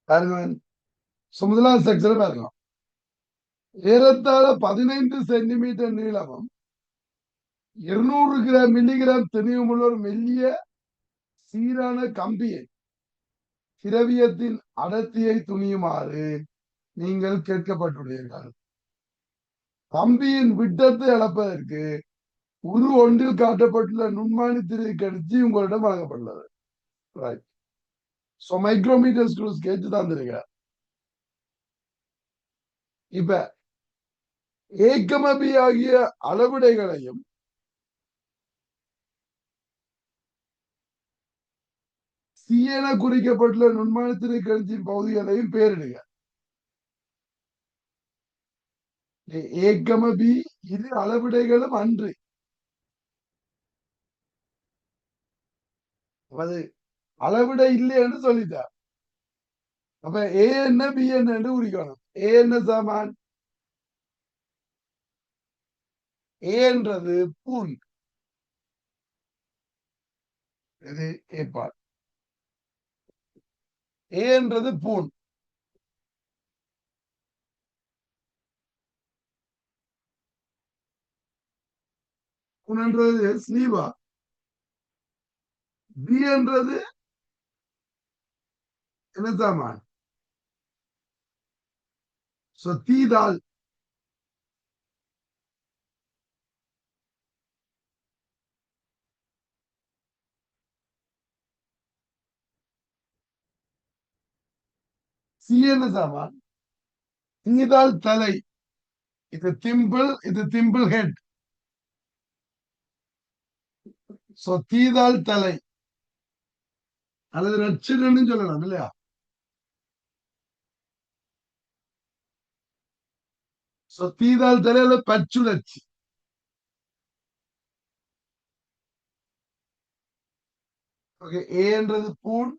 பாருங்க. முதலாவது செக்ஷன் பாருங்க. ஏறத்தாழ 15 சென்டிமீட்டர் நீளமும் 200 கிராம் மில்லிகிராம் திணிவுமுள்ள ஒரு மெல்லிய சீரான கம்பியை திரவியத்தின் அடர்த்தியை துணியுமாறு நீங்கள் கேட்கப்பட்டுள்ளீர்கள். கம்பியின் விட்டத்தை அளப்பதற்கு உரு ஒன்றில் காட்டப்பட்டுள்ள நுண்மானி திரை கணிச்சு உங்களிடம் வழங்கப்பட்டுள்ளது. ரைட். சோ மைக்ரோமீட்டர் ஸ்க்ரூஸ் கேட்டு தந்திருக்க. இப்ப ஏக்கமபி ஆகிய அளவிடைகளையும் சி என குறிக்கப்பட்டுள்ள நுண்மானி திரை கணிச்சின் பகுதிகளையும் பேரிடுக. ஏக்கமபி இது அளவிடைகளும் அன்று. அது அளவிடை இல்லை என்று சொல்லிட்டார். அப்ப ஏ என்ன பி என்ன என்று குறிக்கணும். ஏ என்ன சாமான்? ஏன்றது பூன். இது ஏற்பாடு. ஏன்றது பூன். பூன்ன்றது ஸ்லீவா. பி என்றது என்ன சாமான்? தீதால். சி என்ன சாமான்? தீதால் தலை. இது திம்பிள், இது திம்பிள் ஹெட். தீதால் தலை அல்லது ரட்சகன்னு சொல்லலாம் இல்லையா? தீதால் தலையில பச்சுழச்சி. ஓகே. ஏன்றது பூன்,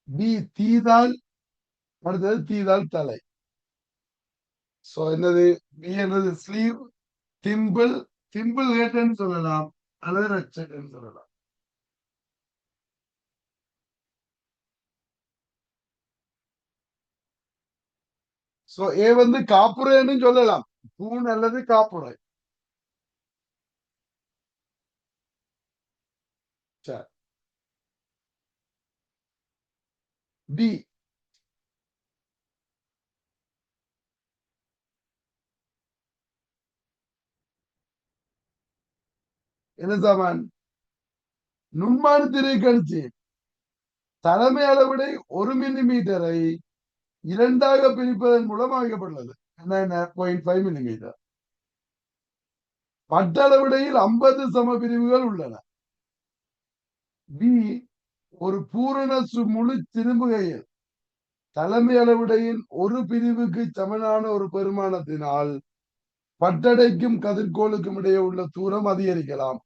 பி தீதால், அடுத்தது தீதால் தலை. என்னது? பி என்றது ஸ்லீவ், திம்பிள், திம்பிள் ஹெட்ன்னு சொல்லலாம் அல்லது ரட்சகன்னு சொல்லலாம். ஏ வந்து காப்புரைன்னு சொல்லலாம். பூன் அல்லது காப்புரை. சரி. பி என்ன சாமான்? நுண்மானி திரை கணிச்சு தலைமை அளவிடை 1 மில்லிமீட்டரை 2ஆக பிரிப்பதன் மூலம் அமைக்கப்பட்டுள்ளது. என்ன 0.5 மில்லிமீட்டர். பட்டளவிடையில் 50 சம பிரிவுகள் உள்ளன. பி ஒரு பூரண முழு திரும்புகையில் தலைமை அளவிடையின் ஒரு பிரிவுக்கு சமனான ஒரு பெருமானத்தினால் பட்டடைக்கும் கதிர்கோளுக்கும் இடையே உள்ள தூரம் அதிகரிக்கலாம்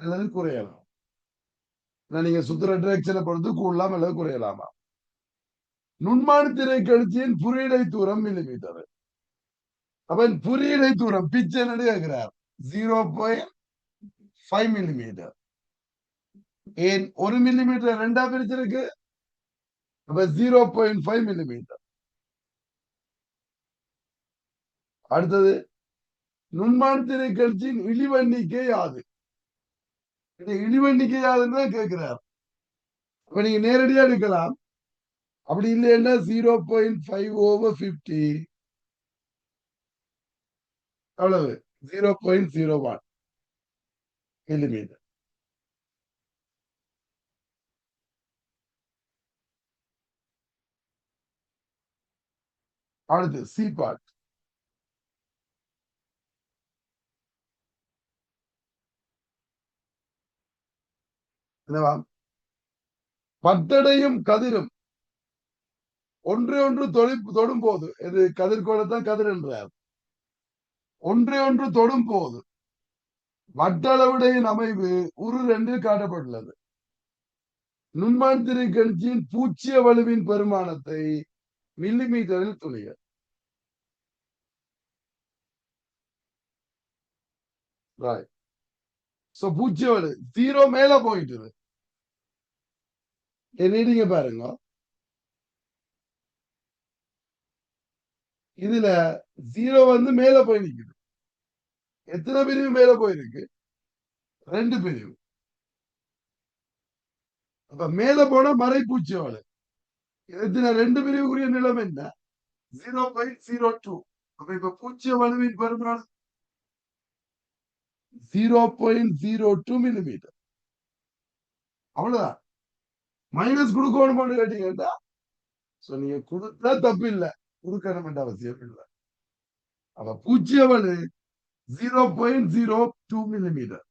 அல்லது குறையலாம். நீங்க சுத்துற டிரெக்ஷனை பொறுத்து கூடலாம் அல்லது குறையலாமா? நுண்மானி திரை கழிச்சியின் புரியடை தூரம் மில்லிமீட்டர். அவன் புரியடை தூரம் பிச் என்ன கேட்கிறார்? 0.5 மில்லிமீட்டர். ஏன் 1 மில்லிமீட்டர் 2ஆ பிரிச்சிருக்கு? அப்ப 0.5 மில்லிமீட்டர். அடுத்தது நுண்மானி திரை கழிச்சியின் இழிவெண்ணிக்கை யாது? இழிவெண்ணிக்கை யாதுன்னு கேட்கிறார். அப்ப நீங்க நேரடியா எடுக்கலாம். அப்படி இல்லைன்னா 0.5/50 அவ்வளவு 0.01 மில்லிமீட்டர். அடுத்து சி பார்ட். என்னவா? பத்தடையும் கதிரும் ஒன்றை ஒன்று தொடும் போது, இது கதிர்கோளத்தான் கதிர் என்றார். ஒன்றை ஒன்று தொடும் போது வட்டளவுடையின் அமைவு உரு 2 காட்டப்பட்டுள்ளது. நுண்மான் திரை கணிச்சியின் பூச்சிய வலுவின் பெருமானத்தை மில்லிமீட்டரில் துணிக. பூச்சிய வலு 0 மேல போயிட்டு. நீங்க பாருங்க. இதுல 0 வந்து மேல போய் நிக்குது. எத்தனை பிரிவு மேல போயிருக்கு? 2 பிரிவு. அப்ப மேல போனா மறைப்பூச்சி வலு. இதுல 2 பிரிவுக்குரிய நிலம் என்ன? 0.02. அப்ப இப்ப பூச்சிய வலுவின் பெருமானம் 0.02 மில்லிமீட்டர். அவ்வளவுதான். மைனஸ் கொடுக்கணும் கேட்டீங்கன்னா நீங்க கொடுத்தா தப்பு இல்ல, கொடுக்கணும் என்ற அவசியம் இல்லை. அப்ப பூச்சிய வலு 0.02 மில்லிமீட்டர்.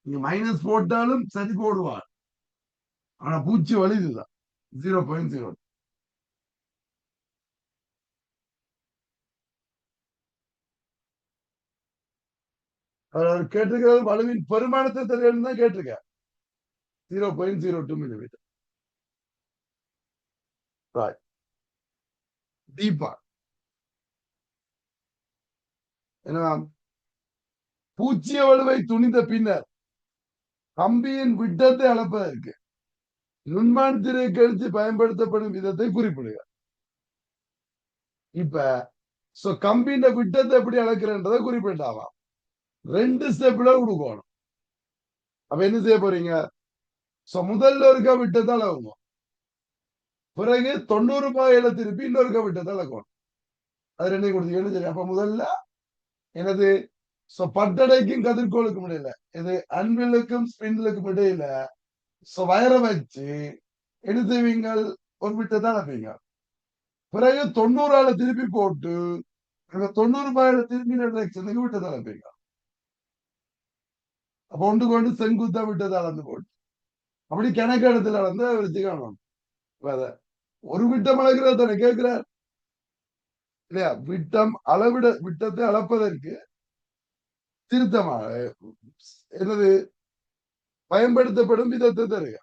நீங்க மைனஸ் போட்டாலும் சரி போடுவார். ஆனா பூச்சி வலு இதுதான் 0.0. அவர் கேட்டிருக்கிறது வலுவின் பெருமானத்தை தெரியணும் தான் கேட்டிருக்க. 0.02 மில்லிமீட்டர். டீப்பா என்ன? பூச்சிய வலுவை துணிந்த பின்னர் கம்பியின் விட்டத்தை அளப்பதற்கு நுண்மான் திரை கழித்து பயன்படுத்தப்படும் விதத்தை குறிப்பிடுக. இப்ப கம்பியின் விட்டத்தை எப்படி அளக்கிறன்றதை குறிப்பிட்டாவாம். 2 ஸ்டெப்ல கொடுக்கணும். அப்ப என்ன செய்ய போறீங்க? முதல்ல இருக்க விட்டத்தை அளவுங்க. பிறகு 90 பாயில திருப்பி இன்னொருக்க விட்டத்தை அளக்கணும். அது 2 கொடுத்தீங்கன்னு சரி. அப்ப முதல்ல எனது பட்டடைக்கும் கதிர்கோளுக்கும் இடையில, இது அன்பிலுக்கும் ஸ்பின்லுக்கும் இடையில வயரை வச்சு எடுத்துவீங்கள், ஒரு விட்டத்தை அளப்பீங்க. பிறகு 90 திருப்பி போட்டு 90 பாயில திருப்பி விட்டத்தை அளப்பீங்க. அப்ப ஒன்று கொண்டு செங்குத்தா விட்டதை அளந்து போட்டு அப்படி கணக்கு இடத்துல அளந்து வச்சுக்கணும். வேற ஒரு விட்டம் அளக்கிறது தானே கேட்கிறார் இல்லையா? விட்டம் அளவிட விட்டத்தை அளப்பதற்கு திருத்தமாக என்னது பயன்படுத்தப்படும் விதத்தை தருக.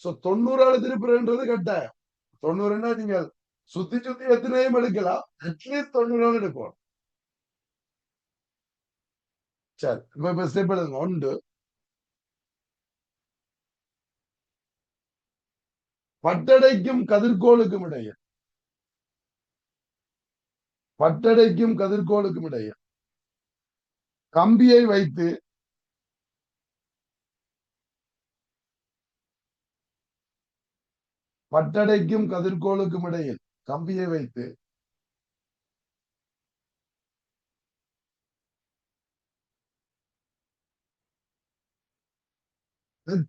90 திருப்புறன்றது கட்டாயம். 90 நீங்கள் சுத்தி சுத்தி எத்தனையும் எடுக்கலாம். அட்லீஸ்ட் 90 எடுக்கும். சரி, இப்ப ஸ்டெப் எடுங்க. 1 பட்டடைக்கும் கதிர்கோளுக்கும் இடையே, பட்டடைக்கும் கதிர்கோளுக்கும் இடையே கம்பியை வைத்து பட்டடைக்கும் கதிர்கோளுக்கும் இடையில் கம்பியை வைத்து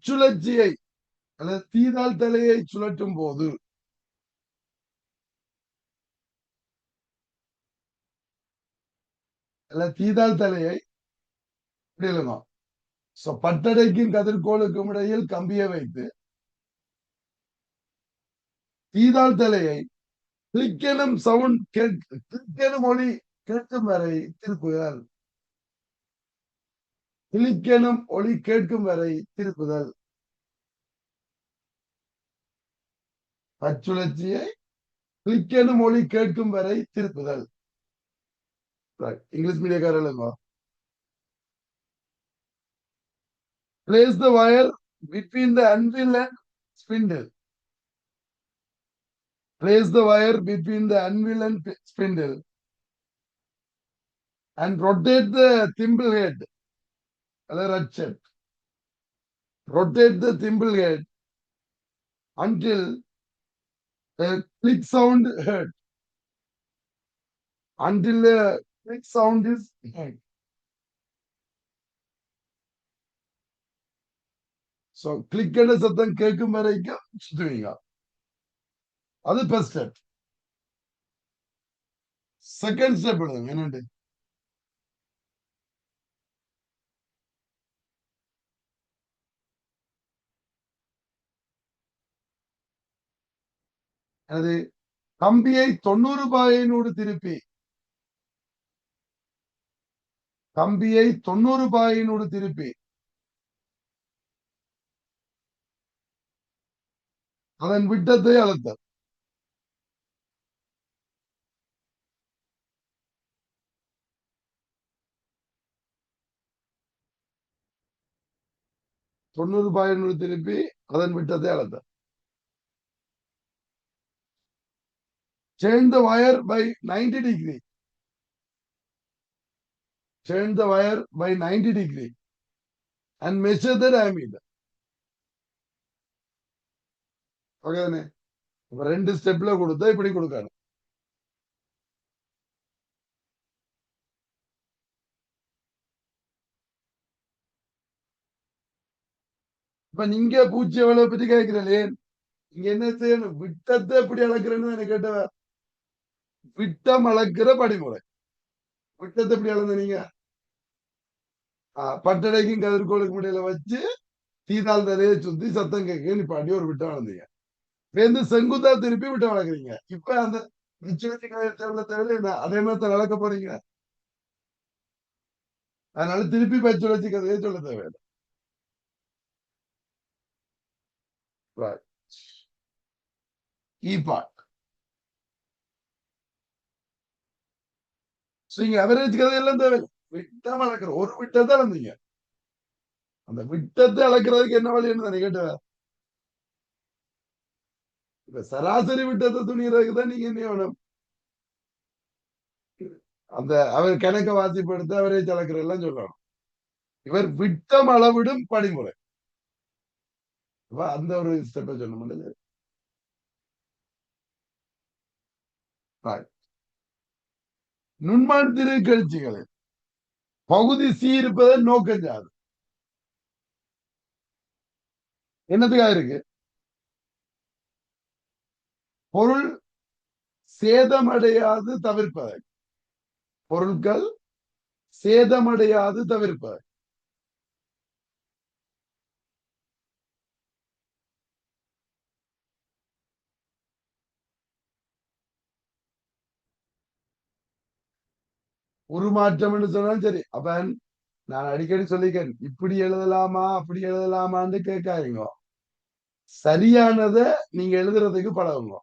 சுழற்சியை அல்லது தீதால் தலையை சுழற்றும் போது அல்ல தீதால் தலையை இப்படி எழுதணும். பட்டடைக்கும் கதிர்கோளுக்கும் இடையில் கம்பியை வைத்து தீதால் தலையை கிளிக்கெனும் சவுண்ட் கிளிக்கெனும் ஒளி கேட்கும் வரை திருப்புதல். கிளிக்கெனும் ஒளி கேட்கும் வரை திருப்புதல். அச்சுழற்சியை கிளிக்கெனும் ஒளி கேட்கும் வரை திருப்புதல். இங்கிலீஷ் மீடியக்காரர்களுங்க, place the wire between the anvil and spindle. Place the wire between the anvil and spindle and rotate the thimble head. Ratchet. Rotate the thimble head until a click sound heard. Until a click sound is heard. So click என்ற சத்தம் கேட்கும் வரைக்கும் சுத்துவீங்க. அது first step. Second step என்னண்டு? அது கம்பியை 90 பாகையினோடு திருப்பி, கம்பியை 90 பாகையினோடு திருப்பி அதன் விட்டத்தை அளத்தல். தொண்ணூறு பாயினோடு திருப்பி அதன் விட்டத்தை அளத்தல். Change the wire by 90 degree. Change the wire by 90 degree and measure the diameter. Okay தானே? ரெண்டு ஸ்டெப்ல கொடுத்தா இப்படி கொடுக்கணும். இப்ப நீங்க பூச்சி எவ்வளவு பற்றி கேட்கிறீங்களே, இங்க என்ன செய்யணும்? விட்டத்தை எப்படி அளக்குறேன்னு எனக்கு கேட்டவ. விட்டம் அளக்குற படிமுறை. விட்டத்தை எப்படி அளந்த நீங்க? பட்டடைக்கும் கதிர்கோளுக்கு இடையில வச்சு தீதால் நிறைய சுத்தி சத்தம் கேட்க நிப்பாட்டி ஒரு விட்டம் அளந்தீங்க. வேந்து செங்குத்தா திருப்பி விட்டம் அளக்குறீங்க. இப்ப அந்த தேவையில்லை என்ன அதே மாதிரி அளக்க போறீங்க. அதனால திருப்பி பச்சுழச்சி கதையை சொல்ல தேவையில்லை. Right. E part. நீங்க அவரேஜ் கதையெல்லாம் தேவையில்லை. விட்டம் அளக்குற ஒரு விட்டத்தை அளந்தீங்க. அந்த விட்டத்தை அளக்குறதுக்கு என்ன வழி என்ன கேட்ட? இப்ப சராசரி விட்டத்தை துணிகிறதுக்கு தான் நீங்க என்ன வேணும்? அந்த அவர் கணக்க வாசிப்படுத்த அவரேஜ் அளக்குற எல்லாம் சொல்லணும். இவர் விட்டம் அளவிடும் படிமுறை. அந்த ஒரு ஸ்டெப்பை சொல்ல முடியாது. நுண்மான் திருக்கழிச்சிகளில் பகுதி சி இருப்பதை நோக்கம் சாது. என்னதுக்காக இருக்கு? பொருள் சேதமடையாது தவிர்ப்பதை. பொருட்கள் சேதமடையாது தவிர்ப்பதை. உருமாற்றம் என்று சொன்னாலும் சரி. அப்ப நான் அடிக்கடி சொல்லிக்கிறேன், இப்படி எழுதலாமா அப்படி எழுதலாமான்னு கேட்காதீங்க. சரியானதை நீங்க எழுதுறதுக்கு பழகுங்க.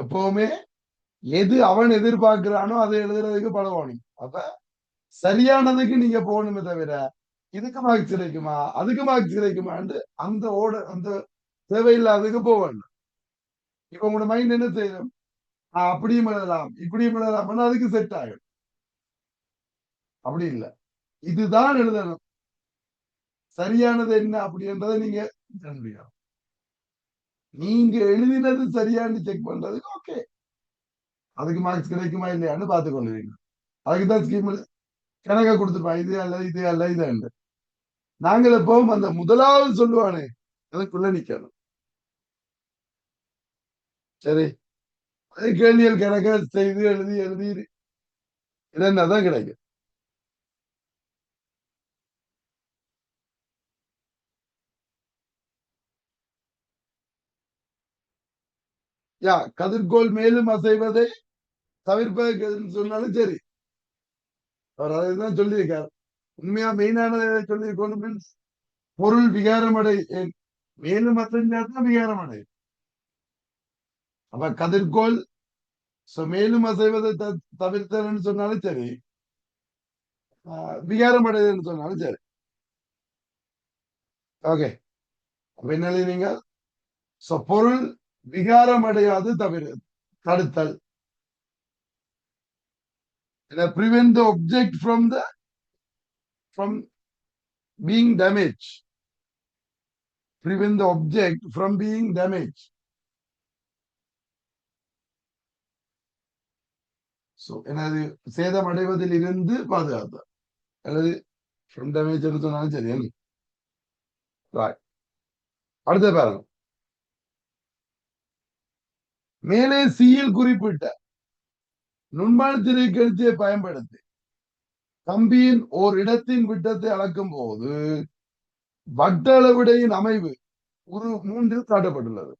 எப்பவுமே எது அவன் எதிர்பார்க்கிறானோ அதை எழுதுறதுக்கு பழகணும். அப்ப சரியானதுக்கு நீங்க போகணுமே தவிர இதுக்கு மார்க்ஸ் கிடைக்குமா அதுக்கு மார்க்ஸ் கிடைக்குமான்னு அந்த தேவையில்லாததுக்கு போக வேண்டும். இப்ப உங்களோட மைண்ட் என்ன செய்யும்? அப்படியும் எழுதலாம் இப்படியும் எழுதலாம், அதுக்கு செட் ஆகும். அப்படி இல்லை, இதுதான் எழுதணும். சரியானது என்ன அப்படின்றத நீங்க முடியும். நீங்க எழுதினது சரியானு செக் பண்றதுக்கு ஓகே, அதுக்கு மார்க்ஸ் கிடைக்குமா இல்லையான்னு பார்த்து கொள்ளுவீங்க. அதுக்குதான் ஸ்கீம்ல கணக்க கொடுத்துருப்பான், இது அல்ல இது அல்ல இது. நாங்கள் எப்பவும் அந்த முதலாவது சொல்லுவானே அதுக்குள்ள நிக்கணும். சரி, அது கேள்வியல் கணக்க செய்து எழுதி எழுதி இதென்னதான் கிடைக்கும். கதிர்கோள் மேலும் அசைவதை தவிர்ப்பதற்கு சொன்னாலும் சரி, அவர் அதைதான் சொல்லியிருக்காரு. உண்மையா மெயினானதை சொல்லியிருக்கணும். மீன்ஸ் பொருள் விகாரமடை மேலும் அசைஞ்சாதான் விகாரமடை. அப்ப கதிர்கோள் மேலும் அசைவதை தவிர்த்தன்னு சொன்னாலும் சரி, விகாரம் அடைதல்னு சொன்னாலும் சரி. ஓகே, அப்ப என்ன எழுதினீங்க? பொருள் விகாரம் அடையாது தடுத்தல். prevent the object from being damaged. Prevent the object from being damaged. எனது சேதம் அடைவதில் இருந்து பாதுகாத்து அல்லது from damage சொன்னாலும் சரி. அடுத்த பாருங்க, மேலே சியில் குறிப்பிட்ட நுண்மான் திரைக்கழிச்சியை பயன்படுத்தி கம்பியின் ஓர் இடத்தின் விட்டத்தை அளக்கும் போது வட்ட அளவிடையின் அமைவு ஒரு 3 காட்டப்பட்டுள்ளது.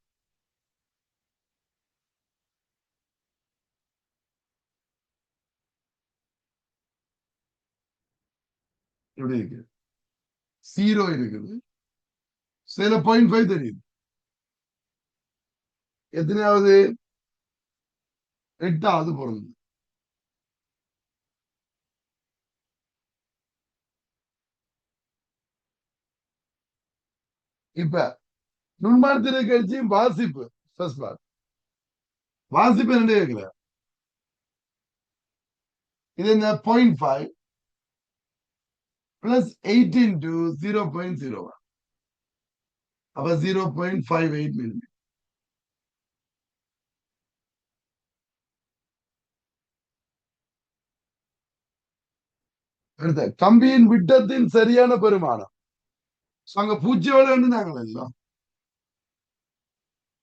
எப்படி இருக்கு? 0 இருக்குது, சில 0.5 தெரியுது. எத்தனையாவது? 8வது பொருள். இப்ப நுண்மான் திரைக்கழிச்சியும் வாசிப்பு ஃபர்ஸ்ட் பார்ட் வாசிப்பு என்ன கேட்கிற இது என்ன 0.5 பிளஸ் 8 இன்டூ 0.01 அப்ப 0.58 மில்லிமீட்டர். அடுத்த கம்பியின் விட்டத்தின் சரியான பெருமானம். அங்க பூச்சியோட நாங்கள்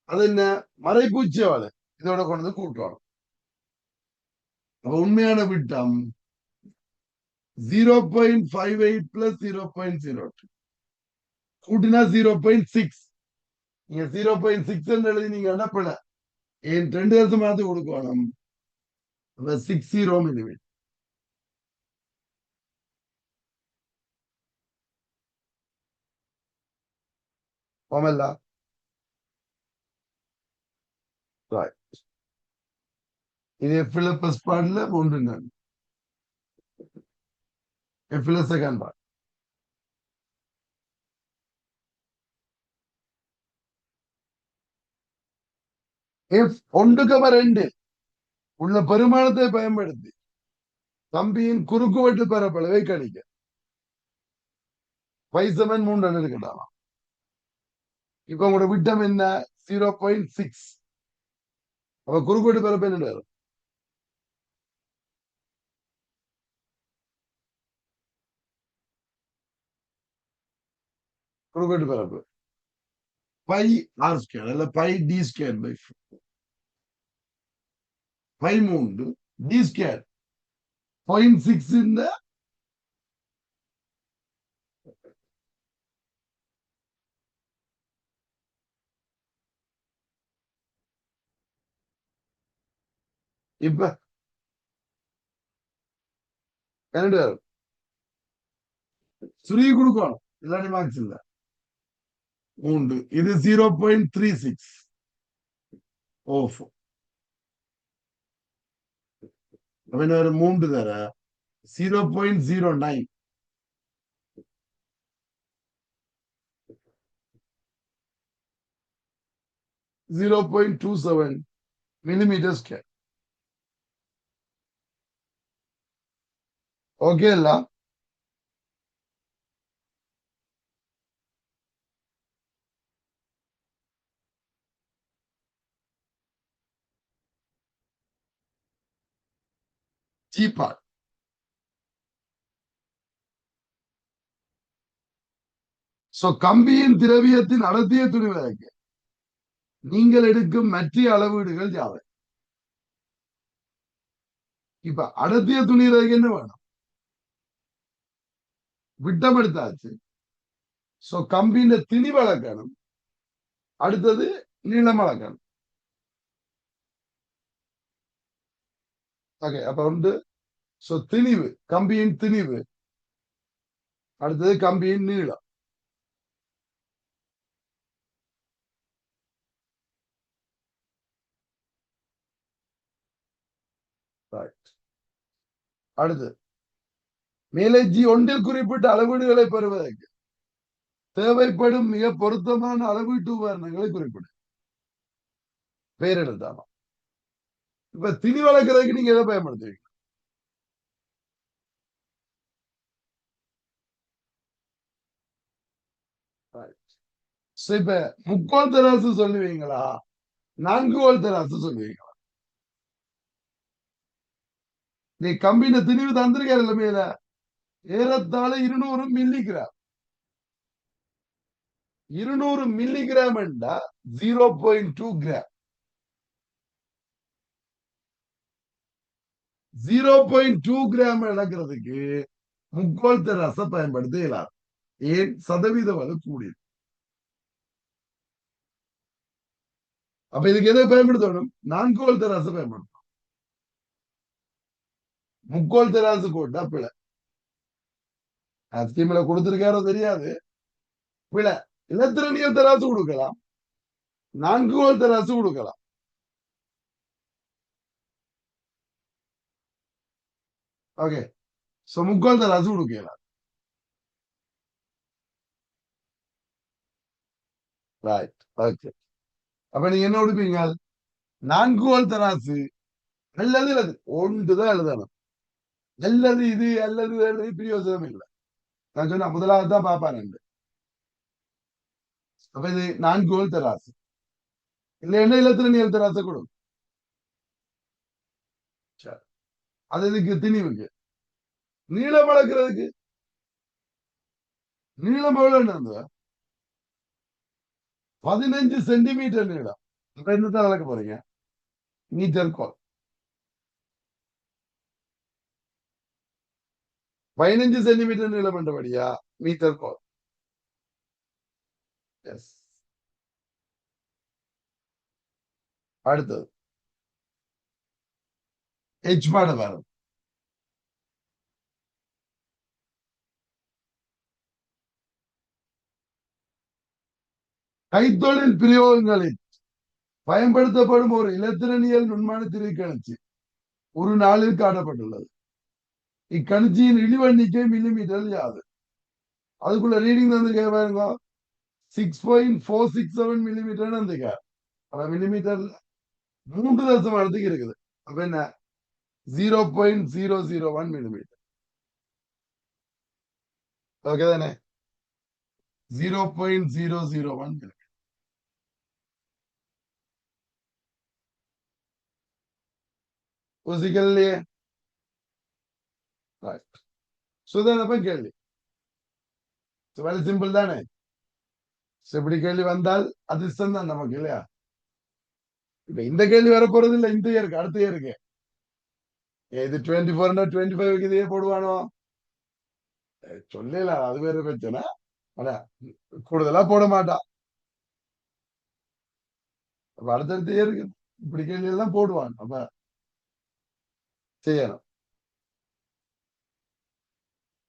அது என்ன மறைப்பூச்சியோட இதோட கொண்டு வந்து கூட்டுறோம். அப்ப உண்மையான விட்டம் 0.58 பிளஸ் 0.02 கூட்டினா 0.6. நீங்க 0.6 எழுதி நீங்க அனுப்பல ஏன் 2 வருஷம் மாத்தி கொடுக்கணும். 60 மில்லிமீட்டர். ஓமல்லா இது எஃப்ல ஃபர்ஸ்ட் பார்ட்ல 3 நாள் எஃப்ல செகண்ட் பார்ட். எஃப் 1,2 உள்ள பெருமானத்தை பயன்படுத்தி கம்பியின் குறுக்குவெட்டு பரப்பளவை கணிக்க. 5/7 எடுக்கலாம். இப்ப உங்களோட விட்டம் என்ன 0.6. அப்ப குறுக்குவெட்டு பரப்பு என்ன வரும்? குறுக்குவெட்டு பரப்பு பை ஆர் ஸ்கொயர் அல்ல pi d square pi 3 d square 0.6 இந்த இப்ப கரண்ட் வரும் சுருகி கொடுக்கணும் இல்லாட்டி மார்க்ஸ் இல்ல. 3 இது 0.36 ஓஃப். ஒரு 3 தர 0.09 0.27 millimeter square. ஓகே இல்ல சீப்பா. கம்பியின் திரவியத்தின் அடர்த்தியை துணிவதற்கு நீங்கள் எடுக்கும் மற்ற அளவீடுகள் யாவை? இப்ப அடர்த்திய துணிவதற்கு என்ன வேணும்? விட்டம் எடுத்தாச்சு. கம்பியின் திணி வளர்க்கணும். அடுத்தது நீளம் வளர்க்கணும். ஓகே அப்ப வந்து திணிவு கம்பியின் திணிவு அடுத்தது கம்பியின் நீளம். அடுத்து மேலே G1 குறிப்பிட்ட அளவீடுகளை பெறுவதற்கு தேவைப்படும் மிக பொருத்தமான அளவீட்டு உபகரணங்களை குறிப்பிடும். பெயர் எழுதாமா. இப்ப திணி வளர்க்கறதுக்கு நீங்க எதை பயன்படுத்துவீங்க? இப்ப 3/4 தராசு சொல்லுவீங்களா 4 தராசு சொல்லுவீங்களா? நீ கம்பின திணிவு தந்திருக்காரு மேல ஏறத்தாழ 200 மில்லிகிராம். 200 மில்லிகிராம் என்றா 0.2 கிராம். 0.2 கிராம் இழக்கிறதுக்கு 3/4 தராசை பயன்படுத்த இயலாது. ஏன் சதவீத வலு கூடியது. அப்ப இதுக்கு எதை பயன்படுத்தணும்? 4 தராசை பயன்படுத்தணும். 3/4 தராசு போட்டா பிழை. ஸ்கீம்ல கொடுத்திருக்காரோ தெரியாது. பிழை. இலத்திரனியல் தராசு கொடுக்கலாம். 4 தராசு கொடுக்கலாம். ஓகே 3/4 தராசு கொடுக்கலாம். Right okay. அப்ப நீங்க என்ன கொடுப்பீங்க? நான்குகோல் தராசு அல்லது அது ஒன்றுதான் எழுதணும். அல்லது இது அல்லது எழுதி பிரயோஜனம் இல்லை. நான் சொன்ன முதலாவது தான் பாப்பாரு. அப்ப இது நான்குகோல் தராசு இல்லைன்னா இல்லத்துல நீள் தராசை கொடு. சரி. அது இதுக்கு திணிவுக்கு நீளம் வளர்க்கறதுக்கு நீளம் எவ்வளவு இருந்தது? 15 சென்டிமீட்டர் நீளம். அப்ப என்னதான் வளர்க்க போறீங்க? மீட்டர் கோல் 15 சென்டிமீட்டர் நீளம் என்றபடியா மீட்டர் கோல். எஸ். அடுத்தது ஹெச் பாட வரும். கைத்தொழில் பிரயோகங்களில் பயன்படுத்தப்படும் ஒரு இலத்திரனியல் நுண்மான திரைக்கணிச்சு ஒரு நாளில் காட்டப்பட்டுள்ளது. இக்கணிச்சியின் இழிவெண்ணிக்கை மில்லிமீட்டர் யாது? அதுக்குள்ள ரீடிங் வந்து பாருங்க. 6.467 மில்லிமீட்டர் வந்துக்க. மில்லிமீட்டர் 3 தசம் இருக்குது. அப்ப என்ன 0.001 மில்லிமீட்டர். ஓகே தானே? 0.001 மில்லிமீட்டர். யோசிக்கலையே. சுதானப்ப கேள்வி வெரி சிம்பிள் தானே. இப்படி கேள்வி வந்தால் அதிர்ஷ்டம் தான் நமக்கு இல்லையா? இப்ப இந்த கேள்வி வர போறது இல்ல. இந்த இயருக்கு அடுத்த இயருக்கு இது 24 25 இதையே போடுவானோ சொல்லல. அது வேற பிரச்சனை. ஆனா கூடுதலா போட மாட்டான். அப்ப அடுத்தடுத்த இயருக்கு இப்படி கேள்வி எல்லாம் போடுவான். அப்ப செய்யணும்.